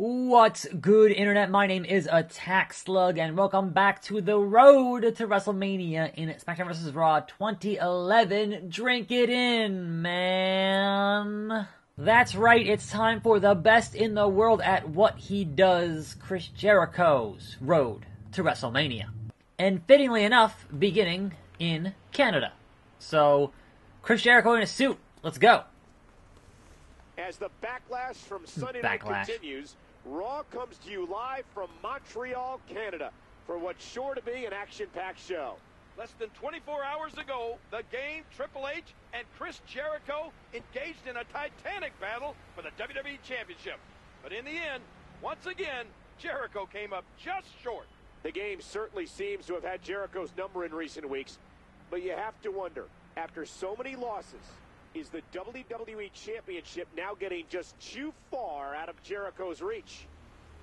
What's good, Internet? My name is Attack Slug, and welcome back to the road to WrestleMania in SmackDown vs. Raw 2011. Drink it in, man. That's right, it's time for the best in the world at what he does, Chris Jericho's road to WrestleMania. And fittingly enough, beginning in Canada. So, Chris Jericho in a suit. Let's go. As the backlash from Sunday night continues, Raw comes to you live from Montreal, Canada, for what's sure to be an action-packed show. Less than 24 hours ago, the Game, Triple H, and Chris Jericho engaged in a titanic battle for the WWE Championship. But in the end, once again, Jericho came up just short. The Game certainly seems to have had Jericho's number in recent weeks, but you have to wonder, after so many losses, is the WWE Championship now getting just too far out of Jericho's reach?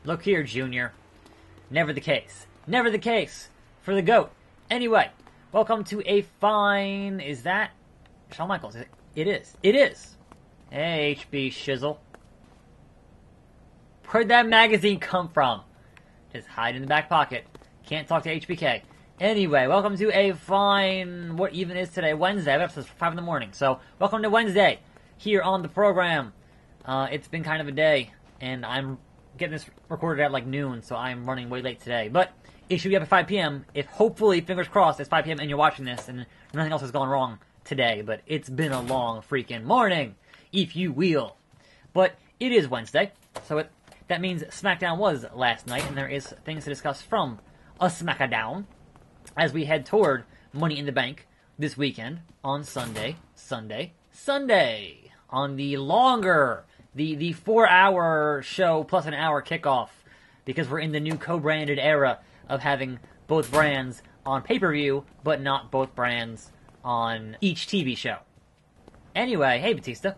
Look here, Junior. Never the case. Never the case for the GOAT. Anyway, welcome to a fine... Is that Shawn Michaels? It is. It is. Hey, HB Shizzle. Where'd that magazine come from? Just hide in the back pocket. Can't talk to HBK. Anyway, welcome to a fine, what even is today? Wednesday. I have episodes for 5 in the morning. So, welcome to Wednesday here on the program. It's been kind of a day, and I'm getting this recorded at like noon, so I'm running way late today. But it should be up at 5 p.m. if hopefully, fingers crossed, it's 5 p.m. and you're watching this and nothing else has gone wrong today. But it's been a long freaking morning, if you will. But it is Wednesday, so that means SmackDown was last night, and there is things to discuss from a SmackDown as we head toward Money in the Bank this weekend on Sunday, on the longer, the 4-hour show plus an hour kickoff, because we're in the new co-branded era of having both brands on pay-per-view, but not both brands on each TV show. Anyway, hey Batista.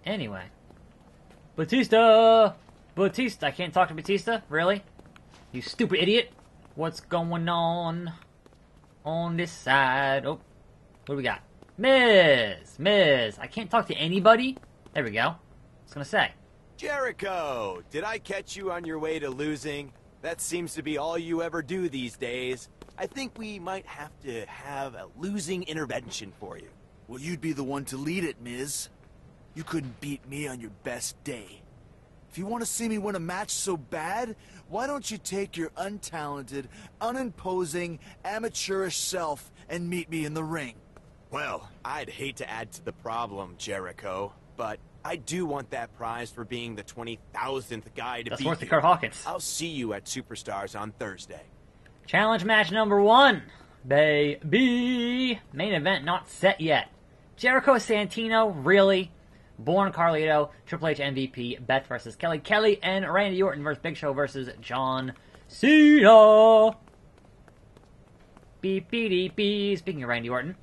Anyway. Batista! I can't talk to Batista? Really? You stupid idiot. What's going on this side? Oh, what do we got? Miz. I can't talk to anybody. There we go. I was going to say. Jericho, did I catch you on your way to losing? That seems to be all you ever do these days. I think we might have to have a losing intervention for you. Well, you'd be the one to lead it, Miz. You couldn't beat me on your best day. If you want to see me win a match so bad, why don't you take your untalented, unimposing, amateurish self and meet me in the ring? Well, I'd hate to add to the problem, Jericho, but I do want that prize for being the 20,000th guy to That's beat worth to you. Kurt Hawkins. I'll see you at Superstars on Thursday. Challenge match number 1. Baby. Main event not set yet. Jericho Santino, really? Born Carlito, Triple H MVP, Beth versus Kelly. Kelly and Randy Orton versus Big Show versus John Cena. Beep, beep, beep, beep. Speaking of Randy Orton,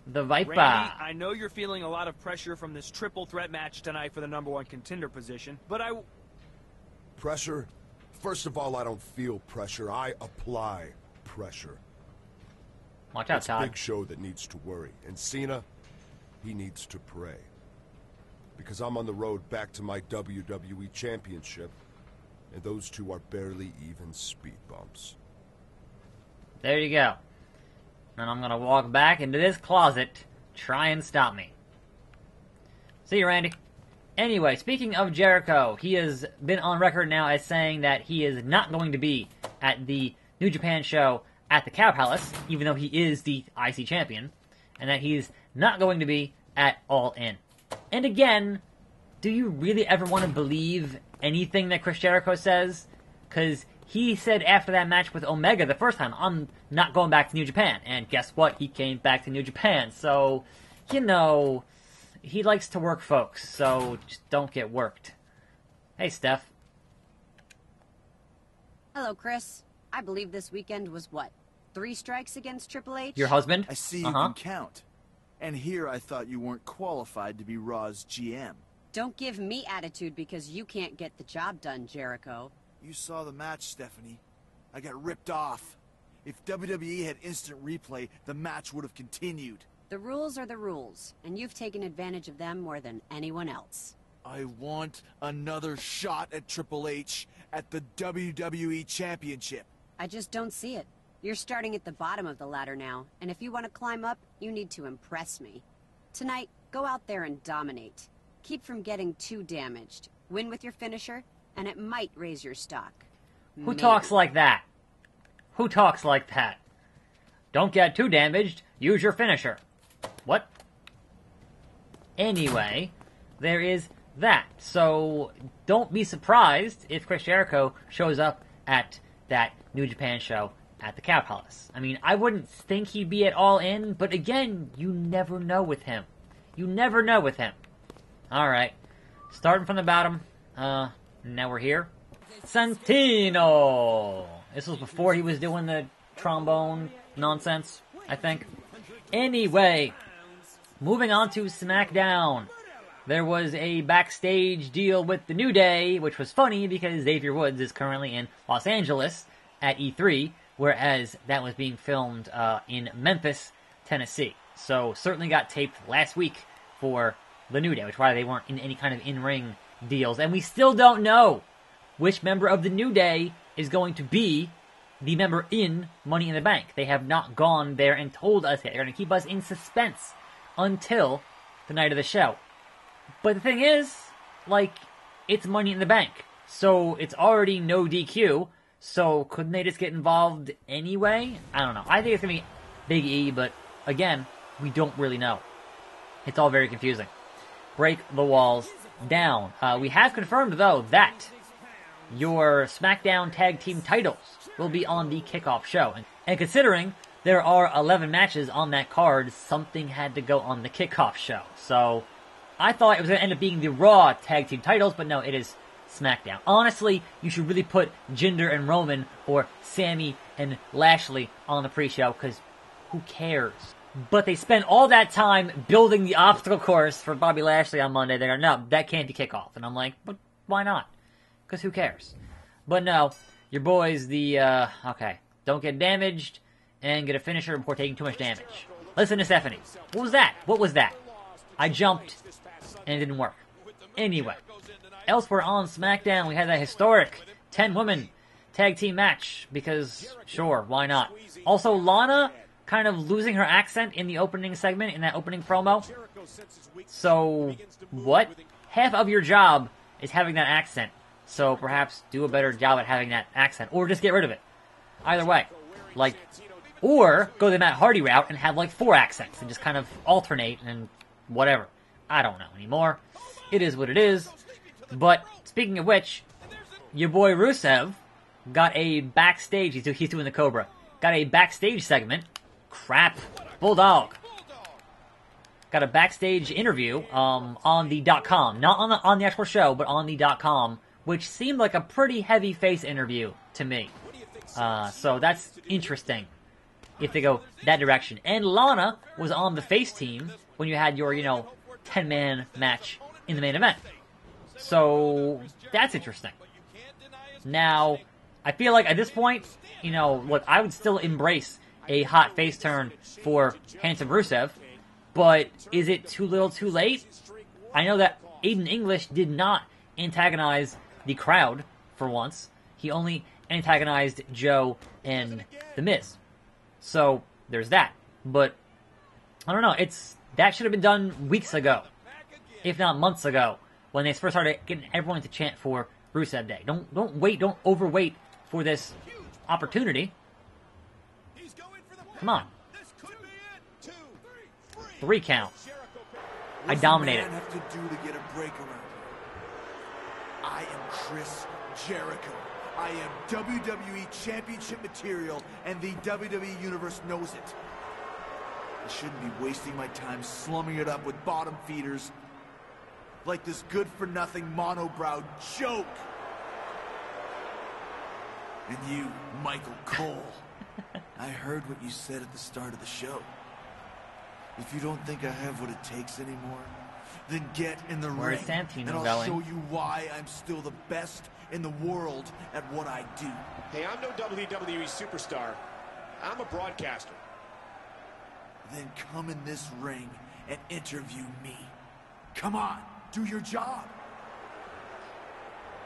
the Viper. Randy, I know you're feeling a lot of pressure from this triple threat match tonight for the #1 contender position, but Pressure? First of all, I don't feel pressure. I apply pressure. Watch out, It's Todd. Big Show that needs to worry. And Cena, he needs to pray. Because I'm on the road back to my WWE Championship, and those two are barely even speed bumps. There you go. And I'm going to walk back into this closet, try and stop me. See you, Randy. Anyway, speaking of Jericho, he has been on record now as saying that he is not going to be at the New Japan show at the Cow Palace, even though he is the IC champion, and that he's not going to be at All In. And again, do you really ever want to believe anything that Chris Jericho says? Because he said after that match with Omega the first time, I'm not going back to New Japan. And guess what? He came back to New Japan. So, you know, he likes to work folks. So, just don't get worked. Hey, Steph. Hello, Chris. I believe this weekend was what? 3 strikes against Triple H? Your husband? I see you can count. And here I thought you weren't qualified to be Raw's GM. Don't give me attitude because you can't get the job done, Jericho. You saw the match, Stephanie. I got ripped off. If WWE had instant replay, the match would have continued. The rules are the rules, and you've taken advantage of them more than anyone else. I want another shot at Triple H at the WWE Championship. I just don't see it. You're starting at the bottom of the ladder now, and if you want to climb up, you need to impress me. Tonight, go out there and dominate. Keep from getting too damaged. Win with your finisher, and it might raise your stock. Who talks like that? Who talks like that? Don't get too damaged, use your finisher. What? Anyway, there is that. So, don't be surprised if Chris Jericho shows up at that New Japan show at the Cow Palace. I mean, I wouldn't think he'd be at all in, but again, you never know with him. You never know with him. Alright, starting from the bottom, now we're here. Santino! This was before he was doing the trombone nonsense, I think. Anyway, moving on to SmackDown. There was a backstage deal with the New Day, which was funny because Xavier Woods is currently in Los Angeles at E3, whereas that was being filmed in Memphis, Tennessee. So certainly got taped last week for the New Day, which is why they weren't in any kind of in-ring deals. And we still don't know which member of the New Day is going to be the member in Money in the Bank. They have not gone there and told us yet. They're going to keep us in suspense until the night of the show. But the thing is, like, it's Money in the Bank. So it's already no DQ. So couldn't they just get involved anyway? I don't know. I think it's going to be Big E, but again, we don't really know. It's all very confusing. Break the walls down. We have confirmed, though, that your SmackDown Tag Team titles will be on the kickoff show. And considering there are 11 matches on that card, something had to go on the kickoff show. So I thought it was going to end up being the Raw Tag Team titles, but no, it is SmackDown. Honestly, you should really put Jinder and Roman or Sammy and Lashley on the pre-show, because who cares? But they spent all that time building the obstacle course for Bobby Lashley on Monday. They go, no, that can't be kickoff. And I'm like, but why not? Because who cares? But no, your boys, okay, don't get damaged and get a finisher before taking too much damage. Listen to Stephanie. What was that? What was that? I jumped and it didn't work. Anyway, elsewhere on SmackDown, we had that historic 10-woman tag team match because, sure, why not? Also, Lana kind of losing her accent in the opening segment, in that opening promo. So, what? Half of your job is having that accent. So perhaps do a better job at having that accent. Or just get rid of it. Either way. Like, or go the Matt Hardy route and have like 4 accents and just kind of alternate and whatever. I don't know anymore. It is what it is. But, speaking of which, your boy Rusev got a backstage, he's doing the Cobra, got a backstage segment. Crap. Bulldog. Got a backstage interview on the .com. Not on the actual show, but on the .com, which seemed like a pretty heavy face interview to me. So that's interesting if they go that direction. And Lana was on the face team when you had your, 10-man match in the main event. So that's interesting. Now, I feel like at this point, look, I would still embrace a hot face turn for handsome Rusev, but is it too little too late? I know that Aiden English did not antagonize the crowd for once. He only antagonized Joe and The Miz. So, there's that. But, I don't know, that should have been done weeks ago, if not months ago, when they first started getting everyone to chant for Rusev Day. Don't overwait for this opportunity. Come on. 3 count. I dominated. What does a man have to do to get a break around here? I am Chris Jericho. I am WWE Championship material, and the WWE Universe knows it. I shouldn't be wasting my time slumming it up with bottom feeders like this good-for-nothing monobrow joke. And you, Michael Cole, I heard what you said at the start of the show. If you don't think I have what it takes anymore, then get in the ring, and I'll show you why I'm still the best in the world at what I do. Hey, I'm no WWE superstar. I'm a broadcaster. Then come in this ring and interview me. Come on, do your job.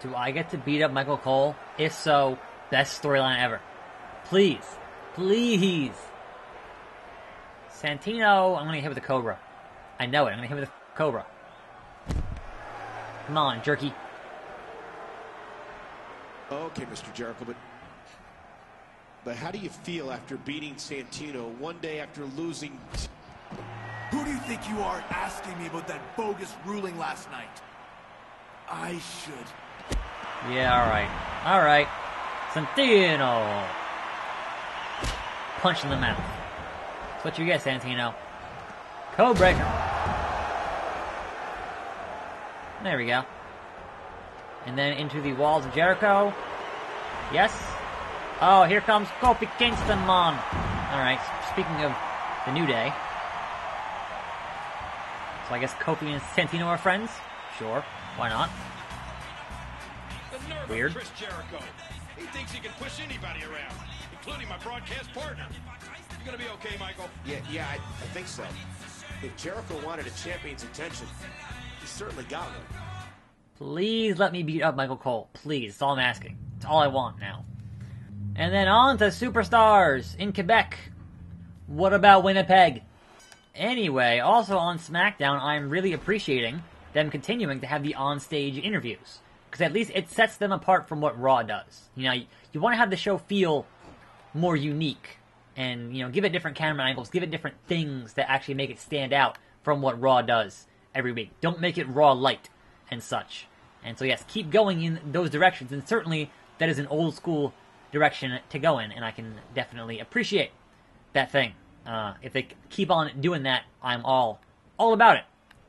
Do I get to beat up Michael Cole? If so, best storyline ever. Please. Please. Santino, I'm gonna hit with the Cobra. I know it, I'm gonna hit with the Cobra. Come on, jerky. Okay, Mr. Jericho, but how do you feel after beating Santino one day after losing? Who do you think you are asking me about that bogus ruling last night? I should. Yeah, alright. Alright. Santino. Punch in the mouth. That's what you get, Santino. Code breaker. There we go. And then into the walls of Jericho. Yes. Oh, here comes Kofi Kingston, man. Alright, speaking of the New Day. So I guess Kofi and Santino are friends? Sure, why not? The nerve Weird. of Chris Jericho. He thinks he can push anybody around, including my broadcast partner. You gonna be okay, Michael? Yeah, I think so. If Jericho wanted a champion's attention, he certainly got one. Please let me beat up Michael Cole. Please, that's all I'm asking. That's all I want now. And then on to Superstars in Quebec. What about Winnipeg? Anyway, also on SmackDown, I'm really appreciating them continuing to have the on-stage interviews. Because at least it sets them apart from what Raw does. You know, you want to have the show feel more unique. And, you know, give it different camera angles, give it different things that actually make it stand out from what Raw does every week. Don't make it Raw light and such. And so yes, keep going in those directions. And certainly, that is an old school direction to go in. And I can definitely appreciate that thing. If they keep on doing that, I'm all about it.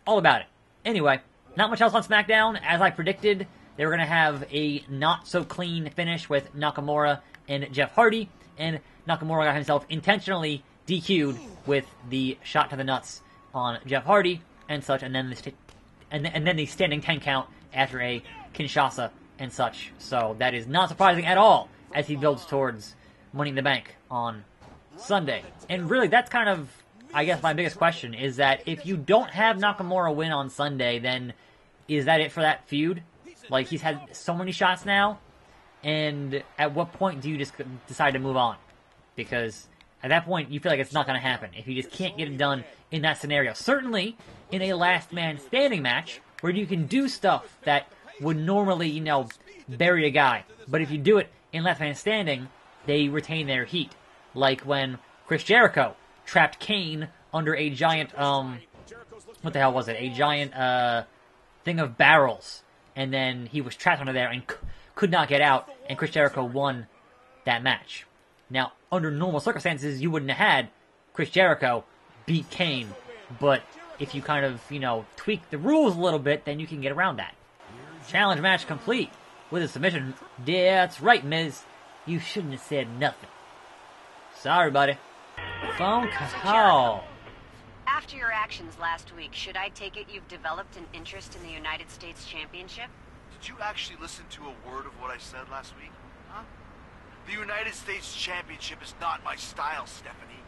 All about it. Anyway, not much else on SmackDown. As I predicted, they were going to have a not-so-clean finish with Nakamura and Jeff Hardy. And Nakamura got himself intentionally DQ'd with the shot to the nuts on Jeff Hardy and such. And then the standing 10 count after a Kinshasa and such. So that is not surprising at all as he builds towards Money in the Bank on Sunday. And really, that's kind of, I guess, my biggest question, is that if you don't have Nakamura win on Sunday, then is that it for that feud? Like, he's had so many shots now, and at what point do you just decide to move on? Because at that point, you feel like it's not going to happen if you just can't get it done in that scenario. Certainly, in a last man standing match, where you can do stuff that would normally, you know, bury a guy. But if you do it in last man standing, they retain their heat. Like when Chris Jericho trapped Kane under a giant, what the hell was it? A giant, thing of barrels. And then he was trapped under there and could not get out, and Chris Jericho won that match. Now, under normal circumstances, you wouldn't have had Chris Jericho beat Kane, but if you kind of, you know, tweak the rules a little bit, then you can get around that. Challenge match complete with a submission. Yeah, that's right, Miz. You shouldn't have said nothing. Sorry, buddy. Phone call. After your actions last week, should I take it you've developed an interest in the United States Championship? Did you actually listen to a word of what I said last week? Huh? The United States Championship is not my style, Stephanie.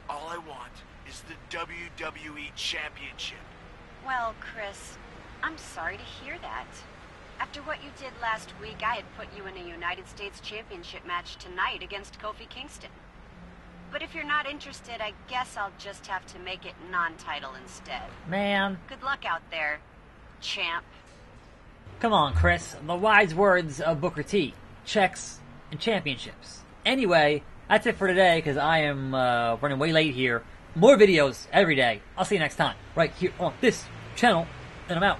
All I want is the WWE Championship. Well, Chris, I'm sorry to hear that. After what you did last week, I had put you in a United States Championship match tonight against Kofi Kingston. But if you're not interested, I guess I'll just have to make it non-title instead. Man. Good luck out there, champ. Come on, Chris. The wise words of Booker T. Checks and championships. Anyway, that's it for today, because I am running way late here. More videos every day. I'll see you next time, right here on this channel, and I'm out.